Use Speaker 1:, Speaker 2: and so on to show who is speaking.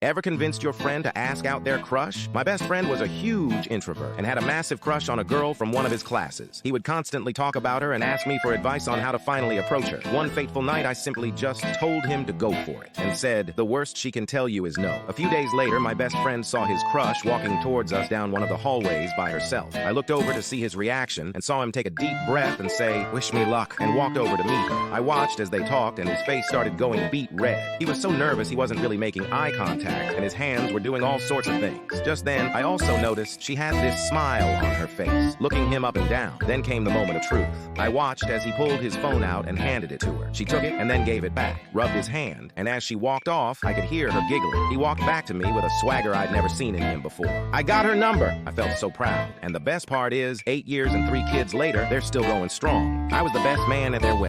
Speaker 1: Ever convinced your friend to ask out their crush? My best friend was a huge introvert and had a massive crush on a girl from one of his classes. He would constantly talk about her and ask me for advice on how to finally approach her. One fateful night, I simply just told him to go for it and said, the worst she can tell you is no. A few days later, my best friend saw his crush walking towards us down one of the hallways by herself. I looked over to see his reaction and saw him take a deep breath and say, "Wish me luck," and walked over to meet her. I watched as they talked and his face started going beet red. He was so nervous he wasn't really making eye contact and his hands were doing all sorts of things. Just then, I also noticed she had this smile on her face, looking him up and down. Then came the moment of truth. I watched as he pulled his phone out and handed it to her. She took it and then gave it back, rubbed his hand, and as she walked off, I could hear her giggling. He walked back to me with a swagger I'd never seen in him before. I got her number. I felt so proud. And the best part is, 8 years and 3 kids later, they're still going strong. I was the best man at their wedding.